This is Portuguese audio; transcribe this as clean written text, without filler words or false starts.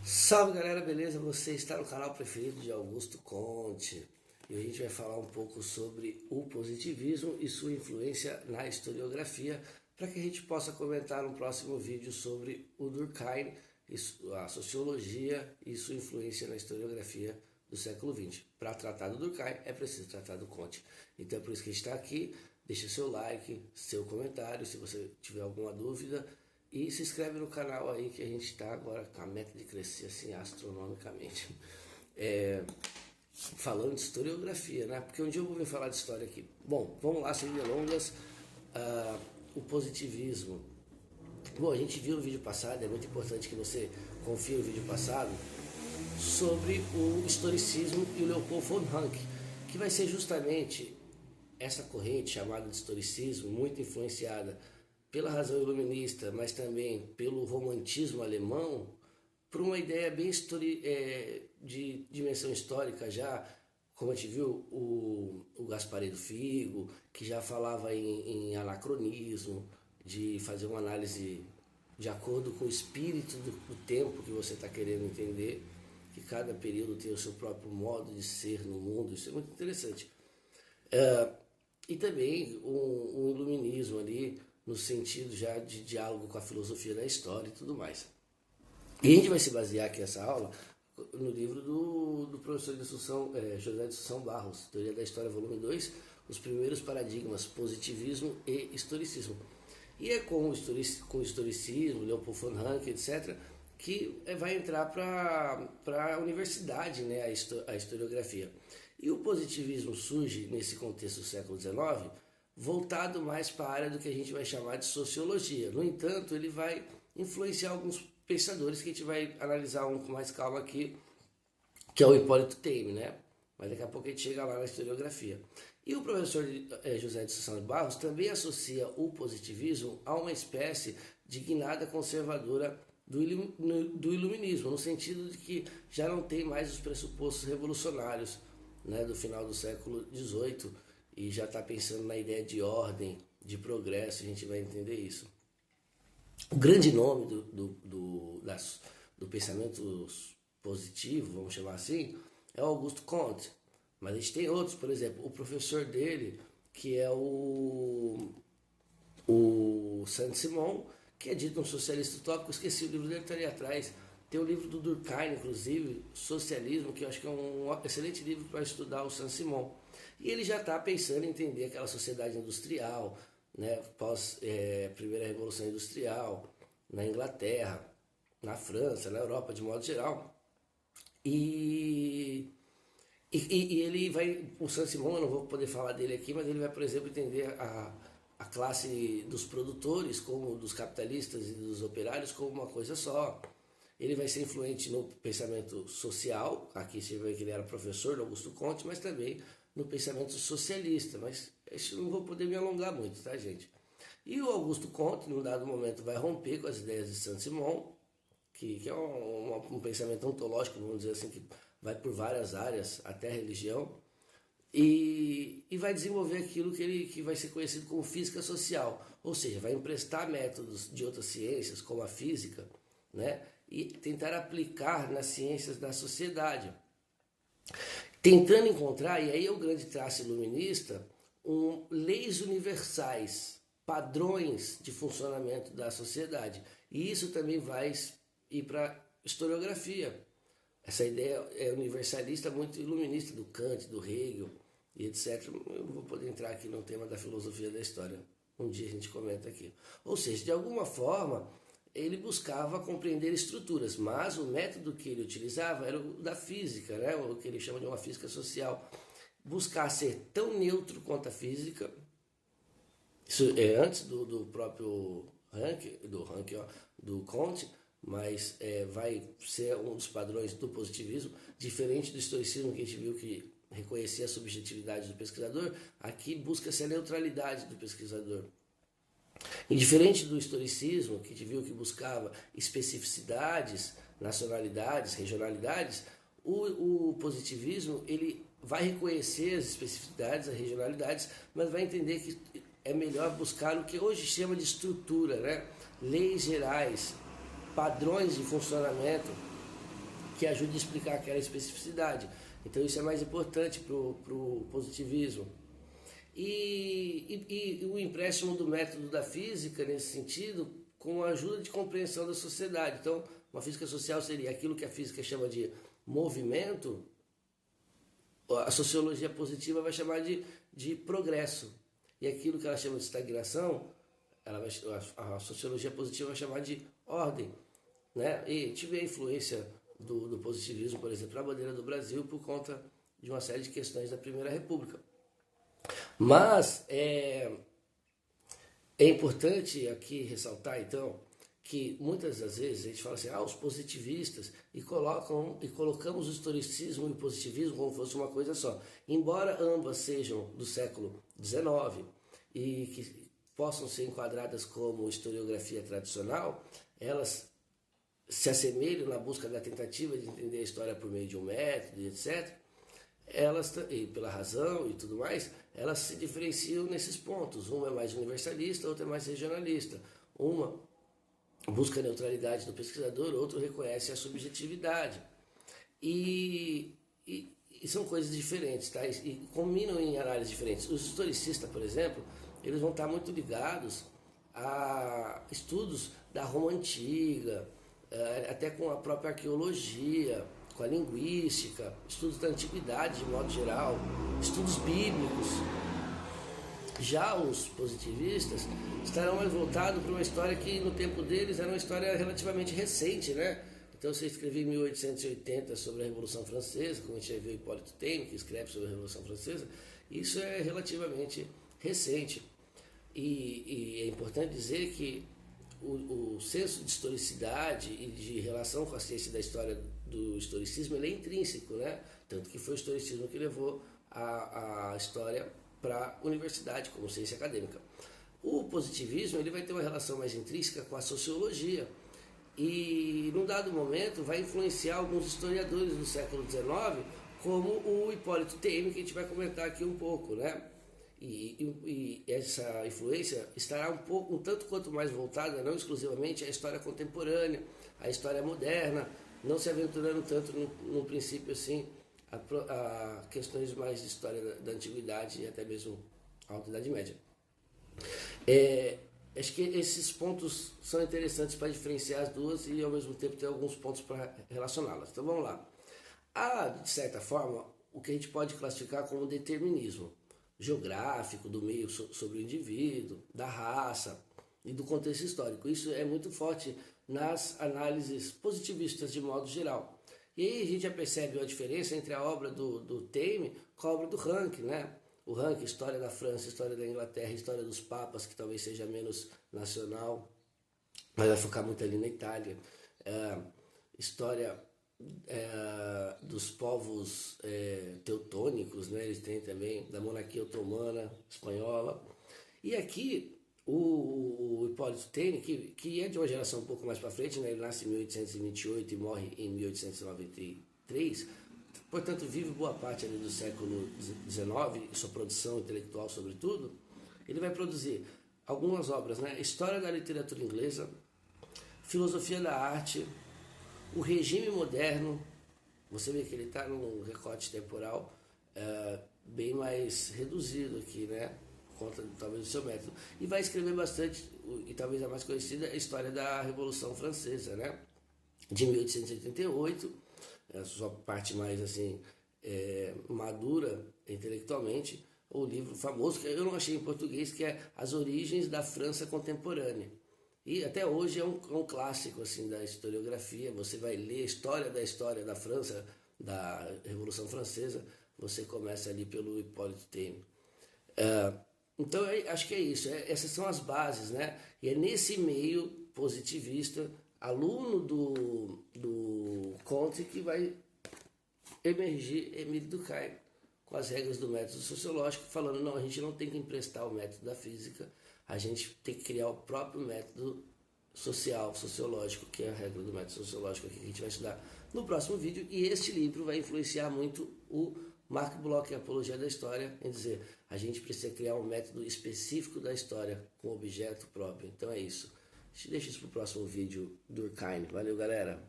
Salve galera, beleza? Você está no canal preferido de Augusto Conte e a gente vai falar um pouco sobre o positivismo e sua influência na historiografia para que a gente possa comentar no próximo vídeo sobre o Durkheim, a sociologia e sua influência na historiografia do século XX. Para tratar do Durkheim é preciso tratar do Conte. Então é por isso que a gente está aqui. Deixa seu like, seu comentário se você tiver alguma dúvida. E se inscreve no canal aí que a gente está agora com a meta de crescer assim astronomicamente. Falando de historiografia, né? Porque um dia eu vou vir falar de história aqui. Bom, vamos lá, sem delongas. O positivismo. Bom, a gente viu no vídeo passado, é muito importante que você confie no vídeo passado, sobre o historicismo e o Leopold von Ranke, que vai ser justamente essa corrente chamada de historicismo, muito influenciada pela razão iluminista, mas também pelo romantismo alemão, por uma ideia bem de dimensão histórica já, como a gente viu, o Gasparetto Figo, que já falava em anacronismo, de fazer uma análise de acordo com o espírito do tempo que você está querendo entender, que cada período tem o seu próprio modo de ser no mundo, isso é muito interessante. E também um iluminismo ali, no sentido já de diálogo com a filosofia da história e tudo mais. E a gente vai se basear aqui nessa aula no livro do professor de instrução, José de Assunção Barros, Teoria da História, volume 2, Os Primeiros Paradigmas, Positivismo e Historicismo. E é com o historicismo, Leopold von Ranke, etc., que vai entrar para a universidade, né, a historiografia. E o positivismo surge nesse contexto do século XIX, voltado mais para a área do que a gente vai chamar de sociologia. No entanto, ele vai influenciar alguns pensadores que a gente vai analisar um com mais calma aqui, que é o Hipólito Taine, né? Mas daqui a pouco a gente chega lá na historiografia. E o professor José de Assunção Barros também associa o positivismo a uma espécie de guinada conservadora do iluminismo, no sentido de que já não tem mais os pressupostos revolucionários, né, do final do século XVIII, e já está pensando na ideia de ordem, de progresso, a gente vai entender isso. O grande nome do pensamento positivo, vamos chamar assim, é Augusto Comte. Mas a gente tem outros, por exemplo, o professor dele, que é o Saint-Simon, que é dito um socialista utópico, esqueci o livro dele, está ali atrás. Tem o livro do Durkheim, inclusive, Socialismo, que eu acho que é um excelente livro para estudar o Saint-Simon. E ele já está pensando em entender aquela sociedade industrial, né, pós primeira Revolução Industrial, na Inglaterra, na França, na Europa, de modo geral. E ele vai, o Saint-Simon, eu não vou poder falar dele aqui, mas ele vai, por exemplo, entender a classe dos produtores, como dos capitalistas e dos operários, como uma coisa só. Ele vai ser influente no pensamento social, aqui você vê que ele era professor do Augusto Comte, mas também no pensamento socialista, mas isso não vou poder me alongar muito, tá, gente? E o Augusto Comte, num dado momento, vai romper com as ideias de Saint-Simon, que é um pensamento ontológico, vamos dizer assim, que vai por várias áreas, até a religião, e vai desenvolver aquilo que vai ser conhecido como física social, ou seja, vai emprestar métodos de outras ciências, como a física, né, e tentar aplicar nas ciências da sociedade, tentando encontrar, e aí é o grande traço iluminista, leis universais, padrões de funcionamento da sociedade. E isso também vai ir para historiografia. Essa ideia é universalista, muito iluminista, do Kant, do Hegel e etc. Eu não vou poder entrar aqui no tema da filosofia da história. Um dia a gente comenta aqui. Ou seja, de alguma forma, ele buscava compreender estruturas, mas o método que ele utilizava era o da física, né? O que ele chama de uma física social. Buscar ser tão neutro quanto a física, isso é antes do próprio Ranke, do Comte, mas vai ser um dos padrões do positivismo, diferente do estoicismo, que a gente viu que reconhecia a subjetividade do pesquisador, aqui busca-se a neutralidade do pesquisador. E diferente do historicismo, que a gente viu que buscava especificidades, nacionalidades, regionalidades, o positivismo ele vai reconhecer as especificidades, as regionalidades, mas vai entender que é melhor buscar o que hoje chama de estrutura, né? Leis gerais, padrões de funcionamento que ajude a explicar aquela especificidade. Então isso é mais importante para o positivismo. E o empréstimo do método da física, nesse sentido, com a ajuda de compreensão da sociedade. Então, uma física social seria aquilo que a física chama de movimento, a sociologia positiva vai chamar de progresso. E aquilo que ela chama de estagnação, a sociologia positiva vai chamar de ordem. Né? E tive a influência do positivismo, por exemplo, na bandeira do Brasil, por conta de uma série de questões da Primeira República. Mas é importante aqui ressaltar, então, que muitas das vezes a gente fala assim, os positivistas, e colocamos o historicismo e o positivismo como fosse uma coisa só. Embora ambas sejam do século XIX e que possam ser enquadradas como historiografia tradicional, elas se assemelham na busca da tentativa de entender a história por meio de um método, etc., e pela razão e tudo mais, elas se diferenciam nesses pontos. Uma é mais universalista, outra é mais regionalista. Uma busca a neutralidade do pesquisador, outro reconhece a subjetividade. E são coisas diferentes, tá? E combinam em análises diferentes. Os historicistas, por exemplo, eles vão estar muito ligados a estudos da Roma Antiga, até com a própria arqueologia, com a linguística, estudos da antiguidade de modo geral, estudos bíblicos. Já os positivistas estarão mais voltados para uma história que no tempo deles era uma história relativamente recente, né? Então você escreveu em 1880 sobre a Revolução Francesa, como a gente já viu Hipólito Taine, que escreve sobre a Revolução Francesa, isso é relativamente recente. E é importante dizer que o senso de historicidade e de relação com a ciência da história do historicismo, ele é intrínseco, né? Tanto que foi o historicismo que levou a história para a universidade como ciência acadêmica. O positivismo, ele vai ter uma relação mais intrínseca com a sociologia e, num dado momento, vai influenciar alguns historiadores do século XIX, como o Hipólito Taine, que a gente vai comentar aqui um pouco, né? E essa influência estará um tanto quanto mais voltada, não exclusivamente à história contemporânea, à história moderna, não se aventurando tanto no princípio assim a questões mais de história da antiguidade e até mesmo a Alta Idade Média. Acho que esses pontos são interessantes para diferenciar as duas e ao mesmo tempo ter alguns pontos para relacioná-las. Então vamos lá. Há, de certa forma, o que a gente pode classificar como determinismo geográfico do meio sobre o indivíduo, da raça e do contexto histórico. Isso é muito forte nas análises positivistas de modo geral. E aí a gente já percebe a diferença entre a obra do Taine com a obra do Ranke, né? O Ranke, História da França, História da Inglaterra, História dos Papas, que talvez seja menos nacional, mas vai focar muito ali na Itália. História dos povos teutônicos, né? Eles têm também, da monarquia otomana, espanhola. E aqui o Hipólito Taine, que é de uma geração um pouco mais para frente, né? Ele nasce em 1828 e morre em 1893, portanto vive boa parte ali do século XIX, sua produção intelectual sobretudo. Ele vai produzir algumas obras, né? História da literatura inglesa, Filosofia da arte, o regime moderno. Você vê que ele está num recorte temporal bem mais reduzido aqui, né? Conta talvez do seu método. E vai escrever bastante, e talvez a mais conhecida, a história da Revolução Francesa, né? De 1888, a sua parte mais assim madura intelectualmente, o livro famoso, que eu não achei em português, que é As Origens da França Contemporânea. E até hoje é um clássico assim, da historiografia. Você vai ler a história da França, da Revolução Francesa, você começa ali pelo Hipólito Taine. Então, acho que é isso. Essas são as bases, né? E é nesse meio positivista, aluno do Comte, que vai emergir Émile Durkheim, com as regras do método sociológico, falando, não, a gente não tem que emprestar o método da física, a gente tem que criar o próprio método sociológico, que é a regra do método sociológico aqui, que a gente vai estudar no próximo vídeo. E este livro vai influenciar muito o Marc Bloch, a Apologia da História, em dizer, a gente precisa criar um método específico da história, com objeto próprio. Então é isso. Deixa isso para o próximo vídeo, Durkheim. Valeu, galera!